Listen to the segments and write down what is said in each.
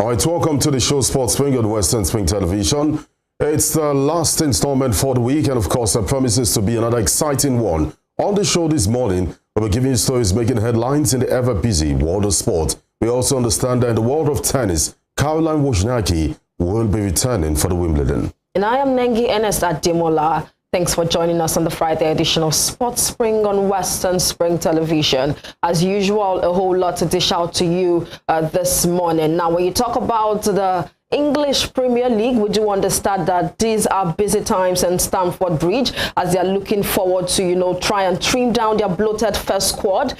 All right, welcome to the show Sports Spring on Western Spring Television. It's the last installment for the week, and of course, it promises to be another exciting one. On the show this morning, we'll be giving you stories making headlines in the ever-busy world of sport. We also understand that in the world of tennis, Caroline Wozniacki will be returning for the Wimbledon. And I am NENGI ADEMOLA. Thanks for joining us on the Friday edition of Sports Spring on Western Spring Television. As usual, a whole lot to dish out to you this morning. Now, when you talk about the English Premier League, we do understand that these are busy times in Stamford Bridge as they are looking forward to, try and trim down their bloated first squad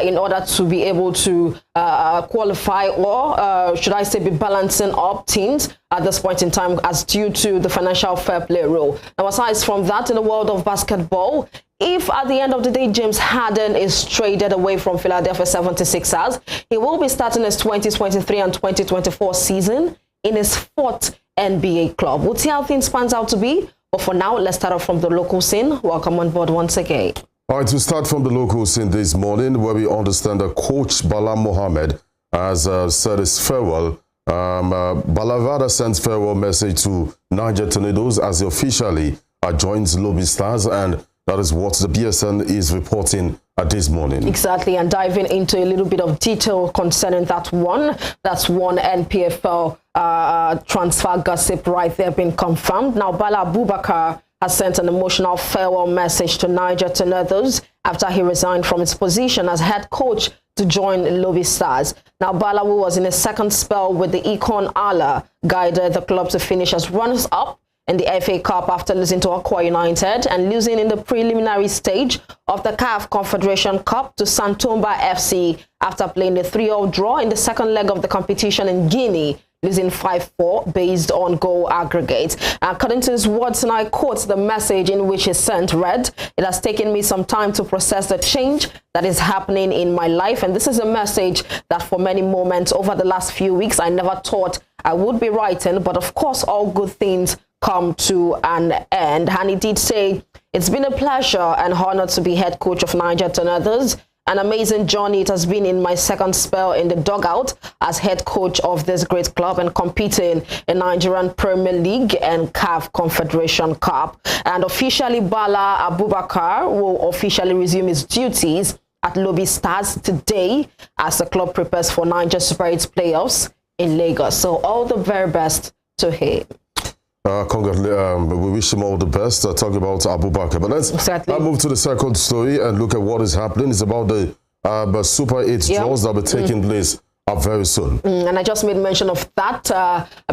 in order to be able to qualify, or should I say be balancing up teams at this point in time as due to the financial fair play rule. Now, aside from that, in the world of basketball, if at the end of the day James Harden is traded away from Philadelphia 76ers, he will be starting his 2023 and 2024 season in his fourth NBA club. We'll see how things pans out to be. But for now, let's start off from the local scene. Welcome on board once again. All right, we start from the local scene this morning, where we understand that Coach Bala Mohammed has said his farewell. Bala sends farewell message to Niger Tornadoes as he officially joins Lobby Stars, and that is what the BSN is reporting this morning. Exactly, and diving into a little bit of detail concerning that one. That's one NPFL transfer gossip right there being confirmed. Now, Bala Abubakar has sent an emotional farewell message to Niger Tornadoes after he resigned from his position as head coach to join Lobby Stars. Now, Bala, who was in his second spell with the Econ Allah, guided the club to finish as runners-up in the FA Cup after losing to Aqua United and losing in the preliminary stage of the CAF Confederation Cup to Santomba FC after playing a 3-0 draw in the second leg of the competition in Guinea, losing 5-4 based on goal aggregate. According to his words, and I quote the message in which he sent, read, "It has taken me some time to process the change that is happening in my life, and this is a message that for many moments over the last few weeks I never thought I would be writing, but of course all good things come to an end." And he did say, "It's been a pleasure and honor to be head coach of Niger Tornadoes. An amazing journey it has been in my second spell in the dugout as head coach of this great club and competing in Nigerian Premier League and CAF Confederation Cup." And officially, Bala Abubakar will officially resume his duties at Lobby Stars today as the club prepares for Niger Super 8 playoffs in Lagos. So all the very best to him. We wish him all the best. Talking about Abubakar. But let's move to the second story and look at what is happening. It's about the Super 8 draws that will be taking place very soon. And I just made mention of that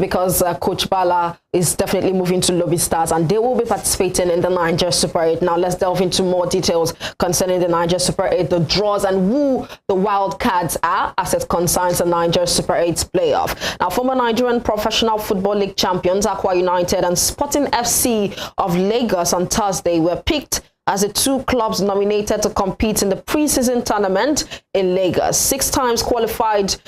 because Coach Bala is definitely moving to Lobby Stars and they will be participating in the Niger Super 8. Now let's delve into more details concerning the Niger Super 8, the draws and who the wild cards are as it concerns the Niger Super 8 playoff. Now, former Nigerian Professional Football League champions Aqua United and Sporting FC of Lagos on Thursday were picked as the two clubs nominated to compete in the preseason tournament in Lagos. Six teams qualified through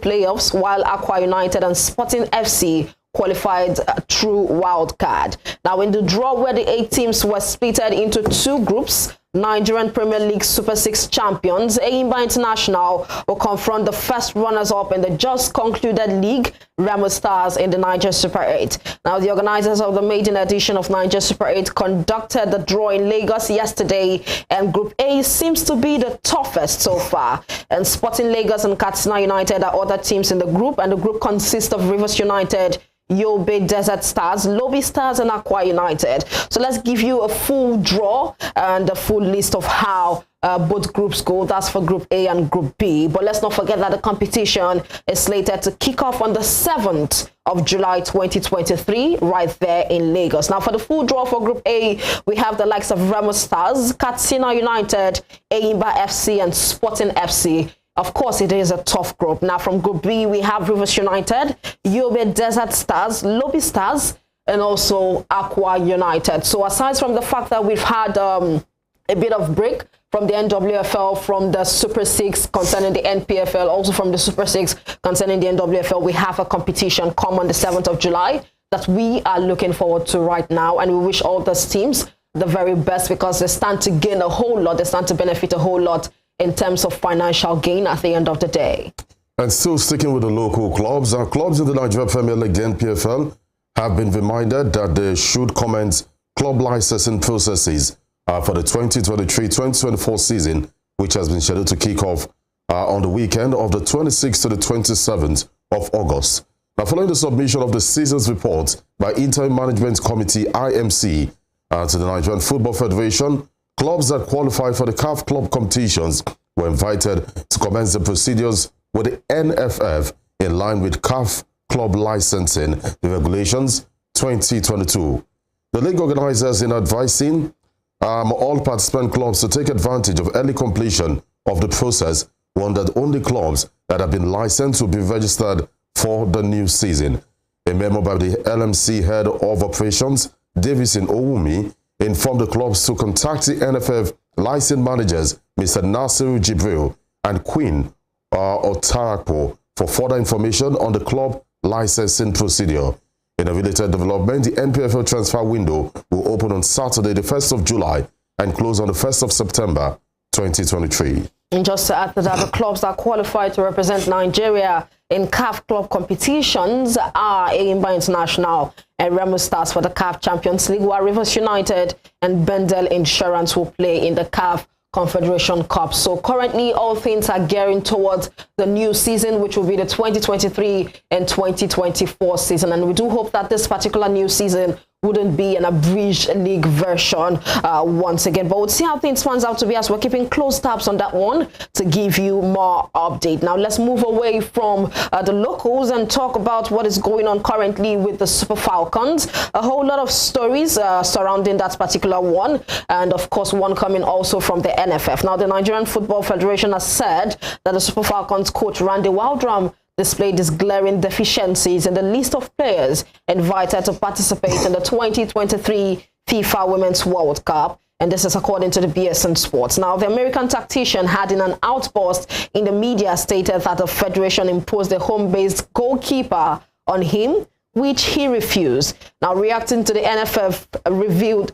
playoffs, while Aqua United and Sporting FC qualified through wild card. Now, in the draw where the 8 teams were splitted into 2 groups, Nigerian Premier League Super 6 champions Enyimba International will confront the first runners-up in the just concluded league, Remo Stars, in the Niger Super 8. Now, the organizers of the maiden edition of Niger Super 8 conducted the draw in Lagos yesterday, and Group A seems to be the toughest so far. And Sporting Lagos and Katsina United are other teams in the group, and the group consists of Rivers United, Yobe Desert Stars, Lobby Stars, and Aqua United. So let's give you a full draw and a full list of how both groups go. That's for Group A and Group B. But let's not forget that the competition is slated to kick off on the 7th of July 2023 right there in Lagos. Now, for the full draw for Group A, we have the likes of Remo Stars, Katsina United, Enyimba FC, and Sporting FC. Of course, it is a tough group. Now, from Group B, we have Rivers United, Yobe Desert Stars, Lobby Stars, and also Aqua United. So aside from the fact that we've had a bit of break from the NWFL, from the Super 6 concerning the NPFL, also from the Super 6 concerning the NWFL, we have a competition come on the 7th of July that we are looking forward to right now. And we wish all those teams the very best because they stand to gain a whole lot. They stand to benefit a whole lot in terms of financial gain at the end of the day. And still sticking with the local clubs, our clubs in the Nigeria Premier League, the NPFL, have been reminded that they should commence club licensing processes for the 2023-2024 season, which has been scheduled to kick off on the weekend of the 26th to the 27th of August. Now, following the submission of the season's report by Interim Management Committee, IMC, to the Nigerian Football Federation, clubs that qualify for the CAF club competitions were invited to commence the procedures with the NFF in line with CAF club licensing regulations 2022. The league organizers in advising all participant clubs to take advantage of early completion of the process warned that only clubs that have been licensed will be registered for the new season. A memo by the LMC head of operations, Davison Owumi, informed the clubs to contact the NFF license managers, Mr. Nasiru Jibril and Queen Otarakpo, for further information on the club licensing procedure. In a related development, the NPFL transfer window will open on Saturday, the 1st of July, and close on the 1st of September, 2023. And just to add to that, the clubs that qualify to represent Nigeria in CAF club competitions are Eyimba International and Remo Stars for the CAF Champions League, while Rivers United and Bendel Insurance will play in the CAF Confederation Cup. So currently all things are gearing towards the new season, which will be the 2023 and 2024 season. And we do hope that this particular new season wouldn't be an abridged league version once again. But we'll see how things turns out to be as we're keeping close tabs on that one to give you more update. Now let's move away from the locals and talk about what is going on currently with the Super Falcons. A whole lot of stories surrounding that particular one, and of course one coming also from the NFF. Now the Nigerian Football Federation has said that the Super Falcons coach Randy Waldrum displayed these glaring deficiencies in the list of players invited to participate in the 2023 FIFA Women's World Cup. And this is according to the BSN Sports. Now, the American tactician had in an outburst in the media stated that the Federation imposed a home-based goalkeeper on him, which he refused. Now, the NFF revealed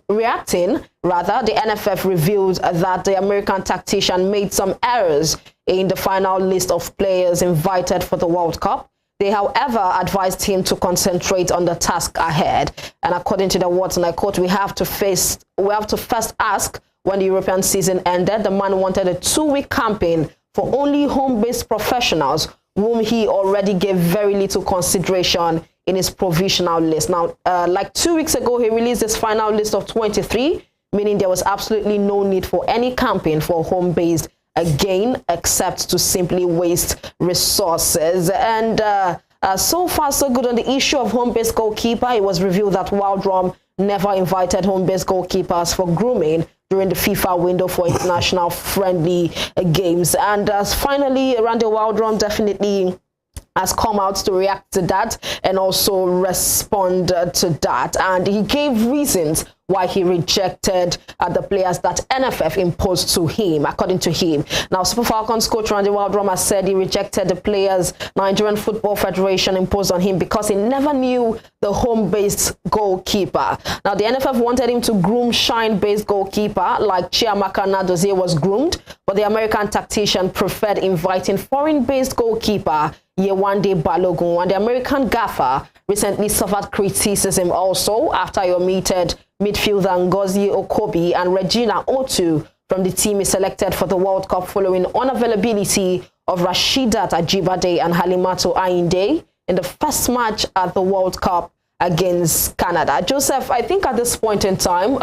that the American tactician made some errors in the final list of players invited for the World Cup. They, however, advised him to concentrate on the task ahead. And according to the words, and I quote, we have to first ask when the European season ended. The man wanted a 2-week campaign for only home-based professionals, whom he already gave very little consideration in his provisional list. Now, like 2 weeks ago, he released his final list of 23, meaning there was absolutely no need for any campaign for home-based again, except to simply waste resources. And so far, so good on the issue of home-based goalkeeper. It was revealed that Waldrum never invited home-based goalkeepers for grooming during the FIFA window for international friendly games. And finally, Randy Waldrum definitely has come out to react to that and also respond to that. And he gave reasons why he rejected the players that NFF imposed to him, according to him. Now, Super Falcons coach Randy Waldrum has said he rejected the players Nigerian Football Federation imposed on him because he never knew the home-based goalkeeper. Now, the NFF wanted him to groom shine-based goalkeeper like Chiamaka Nadozie was groomed, but the American tactician preferred inviting foreign-based goalkeeper Yewande Balogun. And the American gaffer recently suffered criticism also after he omitted midfielder Ngozi Okobi and Regina Otu from the team he selected for the World Cup following unavailability of Rashidat Ajibade and Halimatu Ayinde in the first match at the World Cup against Canada. Joseph, I think at this point in time,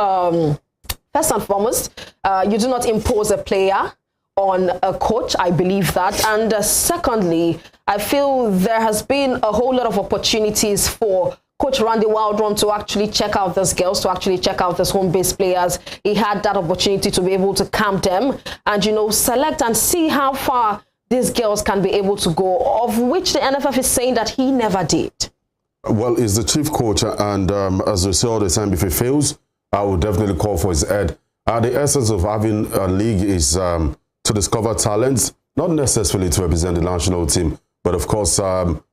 first and foremost, you do not impose a player on a coach. I believe that. And secondly, I feel there has been a whole lot of opportunities for Coach Randy Waldrum to actually check out these girls, to actually check out these home-based players. He had that opportunity to be able to camp them and, you know, select and see how far these girls can be able to go, of which the NFF is saying that he never did. Well, he's the chief coach, and as we say all the time, if he fails, I will definitely call for his head. The essence of having a league is to discover talents, not necessarily to represent the national team, but of course,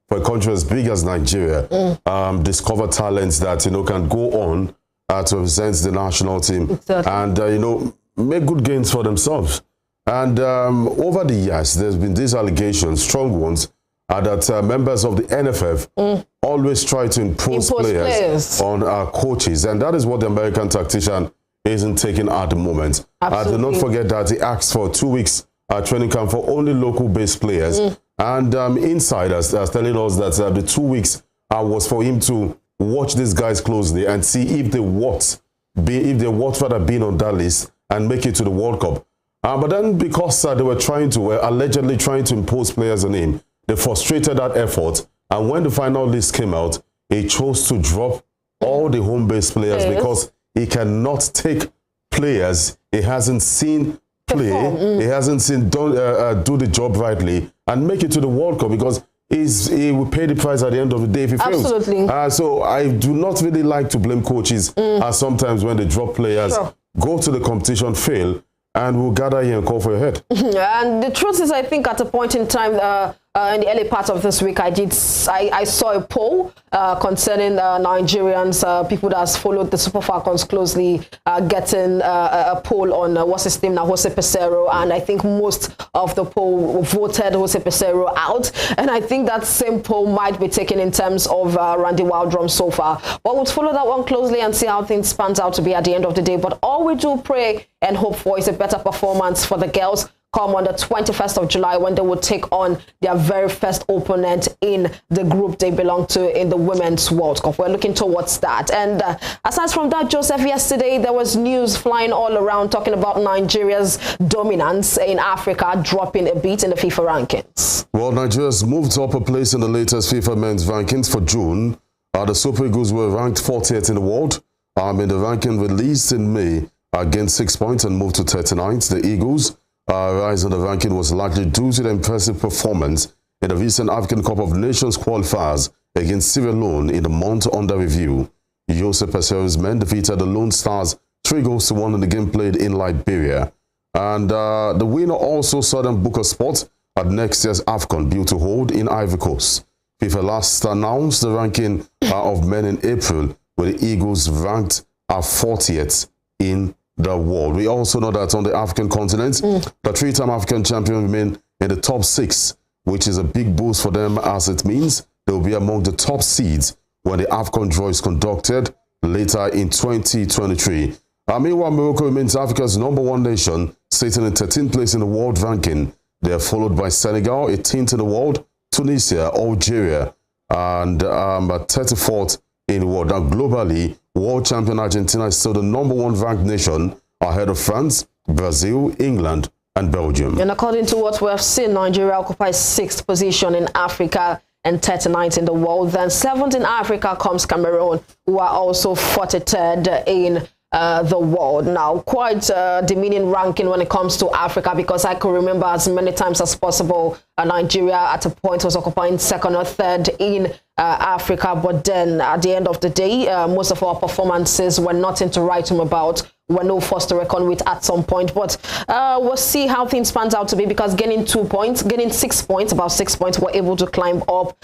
for a country as big as Nigeria, discover talents that, you know, can go on to represent the national team. Exactly. And, you know, make good gains for themselves. And over the years, there's been these allegations, strong ones, that members of the NFF always try to impose players on our coaches. And that is what the American tactician isn't taking at the moment. Do not forget that he asked for 2 weeks training camp for only local-based players. And insiders are telling us that the 2 weeks was for him to watch these guys closely and see if they what rather been on that list and make it to the World Cup. But then because they were allegedly trying to impose players on him, they frustrated that effort. And when the final list came out, he chose to drop all the home-based players because he cannot take players he hasn't seen play, he hasn't seen do the job rightly and make it to the World Cup, because he will pay the price at the end of the day if he fails. Absolutely. So I do not really like to blame coaches sometimes when they drop players, go to the competition, fail, and we'll gather here and call for your head. And the truth is, I think at a point in time, in the early part of this week, I saw a poll concerning Nigerians, people that has followed the Super Falcons closely, getting a poll on what's his name now, Jose Peseiro, and I think most of the poll voted Jose Peseiro out, and I think that same poll might be taken in terms of Randy Wildrum so far. But we'll follow that one closely and see how things pans out to be at the end of the day. But all we do pray and hope for is a better performance for the girls come on the 21st of July when they will take on their very first opponent in the group they belong to in the Women's World Cup. We're looking towards that. And aside from that, Joseph, yesterday there was news flying all around talking about Nigeria's dominance in Africa dropping a bit in the FIFA rankings. Well, Nigeria's moved up a place in the latest FIFA men's rankings for June. The Super Eagles were ranked 40th in the world. In the ranking released in May, gained 6 points and moved to 39th. The Eagles' rise in the ranking was largely due to the impressive performance in the recent African Cup of Nations qualifiers against Sierra Leone in the month under review. Jose Peseiro's men defeated the Lone Stars 3-1 in the game played in Liberia. And the winner also saw them book a spot at next year's AFCON due to hold in Ivory Coast. FIFA last announced the ranking of men in April, with the Eagles ranked at 40th in the world. We also know that on the African continent, the three-time African champion remain in the top 6, which is a big boost for them, as it means they will be among the top seeds when the AFCON draw is conducted later in 2023. Meanwhile, Morocco remains Africa's #1 nation, sitting in 13th place in the world ranking. They are followed by Senegal, 18th in the world, Tunisia, Algeria, and 34th in the world. Now, globally, world champion Argentina is still the #1 ranked nation, ahead of France, Brazil, England, and Belgium. And according to what we have seen, Nigeria occupies 6th position in Africa and 39th in the world. Then 7th in Africa comes Cameroon, who are also 43rd in the world. Now, quite a demeaning ranking when it comes to Africa, because I can remember as many times as possible Nigeria at a point was occupying 2nd or 3rd in Africa, but then at the end of the day, most of our performances were nothing to write home about. We're no force to reckon with at some point, but we'll see how things pans out to be, because gaining 6 points, about 6 points, we're able to climb up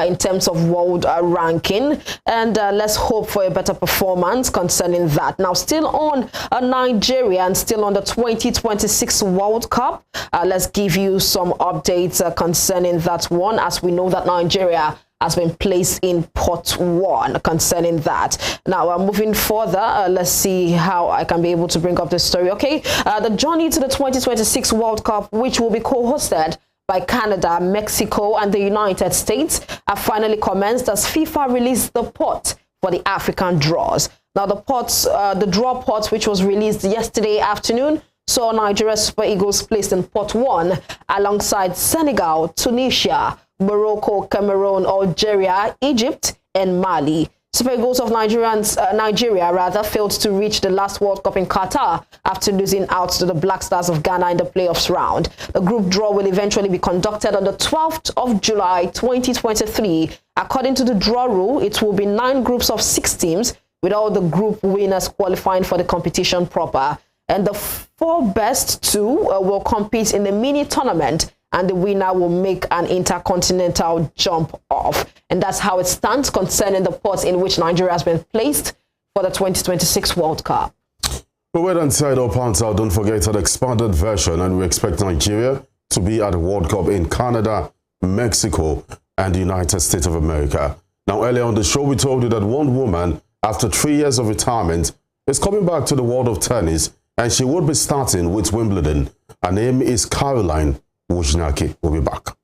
in terms of world ranking, and let's hope for a better performance concerning that. Now, still on Nigeria and still on the 2026 World Cup, let's give you some updates concerning that one, as we know that Nigeria has been placed in pot 1 concerning that. Now, moving further, let's see how I can be able to bring up this story. Okay, the journey to the 2026 World Cup, which will be co-hosted by Canada, Mexico, and the United States, have finally commenced as FIFA released the pot for the African draws. Now, the draw pot, which was released yesterday afternoon, saw Nigeria Super Eagles placed in pot 1 alongside Senegal, Tunisia, Morocco, Cameroon, Algeria, Egypt, and Mali. Super Eagles of Nigeria failed to reach the last World Cup in Qatar after losing out to the Black Stars of Ghana in the playoffs round. The group draw will eventually be conducted on the 12th of July 2023. According to the draw rule, it will be 9 groups of 6 teams, with all the group winners qualifying for the competition proper. And the 4 best 2 will compete in the mini tournament, and the winner will make an intercontinental jump off. And that's how it stands concerning the pots in which Nigeria has been placed for the 2026 World Cup. But wait inside our pants out, don't forget an expanded version, and we expect Nigeria to be at the World Cup in Canada Mexico, and the United States of America. Now, earlier on the show, we told you that one woman, after 3 years of retirement, is coming back to the world of tennis, and she would be starting with Wimbledon. Her name is Caroline Wozniacki. We'll be back.